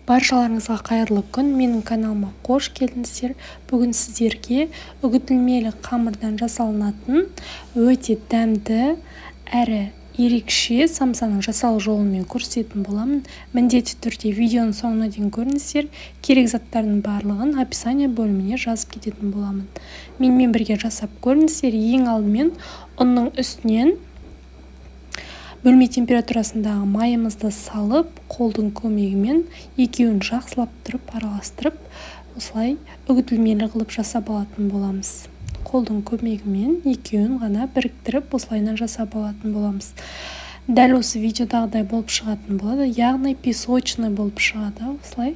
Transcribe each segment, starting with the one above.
Баршаларыңызға қайырлы күн. Менің каналыма қош келдіңіздер. Бүгін сіздерге үгітілмелі қамырдан жасалынатын өте дәмді әрі ерекше самсаның жасалу жолын мен көрсететін боламын. Міндетті түрде видеоның соңына дейін көріңіздер. Керек заттардың барлығын описание бөліміне жазып кететін боламын. Менімен бірге жасап көріңіздер. Ең алдымен ұнның үстінен бөлме температурасындағы майымызды салып, қолдың көмегімен екеуін жақсылап тұрып, араластырып, осылай үгітілмелі қылып жасап алатын боламыз. Қолдың көмегімен екеуін ғана біріктіріп, осылайынан жасап алатын боламыз. Дәл осы видеодағыдай болып шығатын болады, яғни песочный болып шығады, осылай.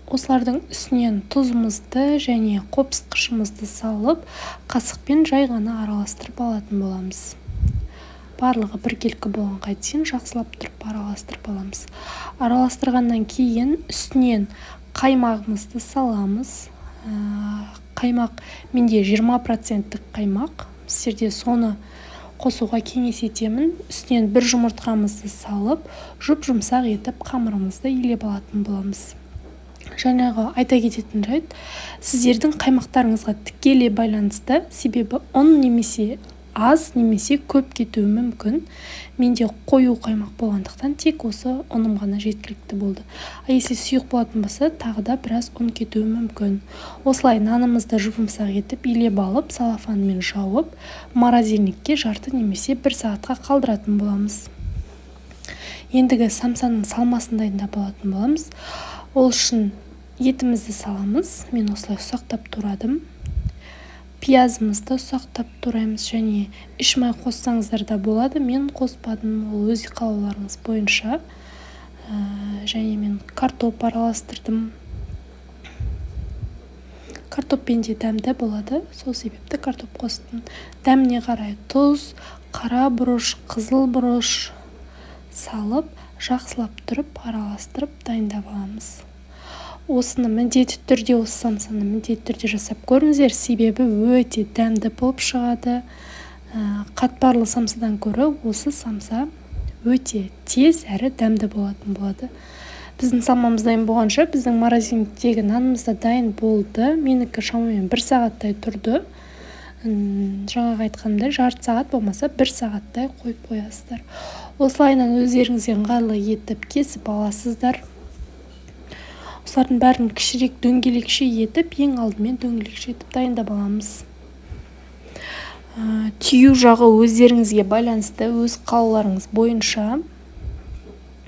Осылардың үстінен тұзымызды және қопсытқышымызды салып, қасықпен жай ғана араластырып алатын боламыз. Барлығы біркелкі болғанға дейін жақсылап тұрып араластырып аламыз. Араластырғаннан кейін үстінен қаймағымызды саламыз. Қаймақ менде 20% қаймақ. Сіздерде соны қосуға кеңес етемін. Үстінен бір жұмыртқамызды салып, жұп-жұмсақ етіп қамырымызды илеп алатын боламыз. Жаңағы айта кететін жайт, сіздердің қаймақтарыңызға тікелей байланысты, себебі ұн немесе аз немесе көп кетуі мүмкін. Менде қою қаймақ болғандықтан тек осы ұным ғана жеткілікті болды. Если сұйық болатын болса, тағы да біраз ұн кетуі мүмкін. Осылай нанымызды жұмсақ етіп, илеп алып, салафанмен жауып, морозильникке жарты немесе 1 сағатқа қалдыратын боламыз. Ендігі самсаның салмасын дайындап алатын боламыз. Ол үшін етімізді саламыз. Мен осылай ұсақтап турадым. Пиязымызды ұсақтап тураймыз, және үш май қоссаңыздар да болады. Мен қоспадым, ол өз қалауларыңыз бойынша. Және мен картоп араластырдым. Картоппен де дәмді болады, сол себепті картоп қостым. Дәміне қарай тұз, қара бұрыш, қызыл бұрыш салып, жақсылап тұрып, араластырып дайындап аламыз. Осыны міндетті түрде, осы самсаны міндетті түрде жасап көріңіздер, себебі өте дәмді болып шығады. Қатпарлы самсадан көрі осы самса өте тез әрі дәмді болатын болады. Біздің самамыз дайын болғанша, біздің морозильниктегі нанымыз да дайын болды. Менікі шамамен 1 сағаттай тұрды. Жаңағы айтқанымдай, жарты сағат болмаса 1 сағаттай қойып қоясыздар. Осылайынан өздеріңізге ыңғайлы етіп кесіп аласыздар. Осылардың бәрін кішірек дөңгелекше етіп, ең алдымен дөңгелекше етіп дайындап аламыз. Түйу жағы өздеріңізге байланысты, өз қалауларыңыз бойынша.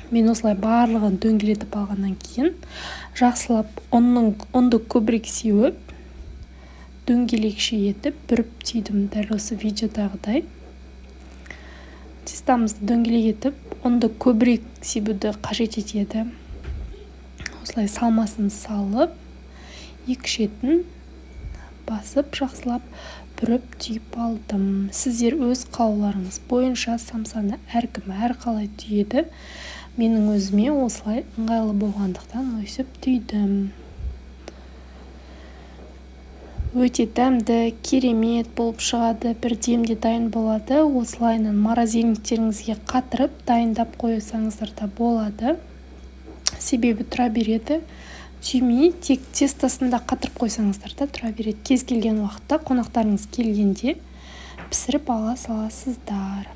Мен осылай барлығын дөңгелетіп алғаннан кейін, жақсылап ұнды көбірек сеуіп, дөңгелекше етіп, бүріп түйдім, дәл осы видеодағыдай. Тестамызды дөңгелек етіп, ұнды көбірек себуді қажет етеді. Осылай салмасын салып, екі шетін басып, жақсылап бүріп түйіп алдым. Сіздер өз қалауларыңыз бойынша самсаны әркім әрқалай түйеді. Менің өзіме осылай ыңғайлы болғандықтан өсіп түйдім. Өте дәмді, керемет болып шығады, бір демде дайын болады. Осылайынан морозильниктеріңізге қатырып, дайындап қойсаңыздар да болады. Себебі тұра береді, түймей, тек тестасында қатырып қойсаңыздар да тұра береді. Кез келген уақытта қонақтарыңыз келгенде пісіріп ала саласыздар.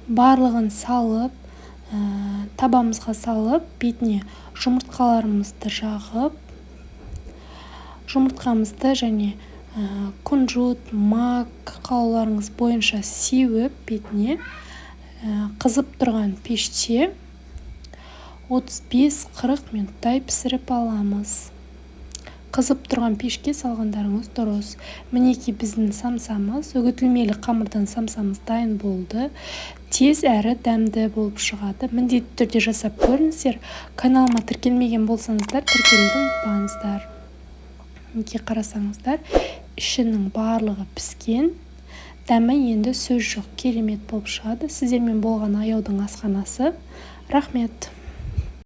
Барлығын салып, табамызға салып, бетіне жұмыртқаларымызды жағып, жұмыртқамызды және күнжіт, мак қалауларыңыз бойынша сеуіп, бетіне қызып тұрған пеште 35-40 минуттай пісіріп аламыз. Қызып тұрған пешке салғандарыңыз дұрыс. Мінеки біздің самсамыз, үгітілмелі қамырдан самсамыз дайын болды. Тез әрі дәмді болып шығады. Міндетті түрде жасап көріңіздер. Каналыма тіркелмеген болсаңыздар, тіркелуді ұмытпаңыздар. Мінеки қарасаңыздар, ішінің барлығы піскен. Дәмі енді сөз жоқ, керемет болып шығады. Сіздермен болған аяудың асханасы. Рахмет.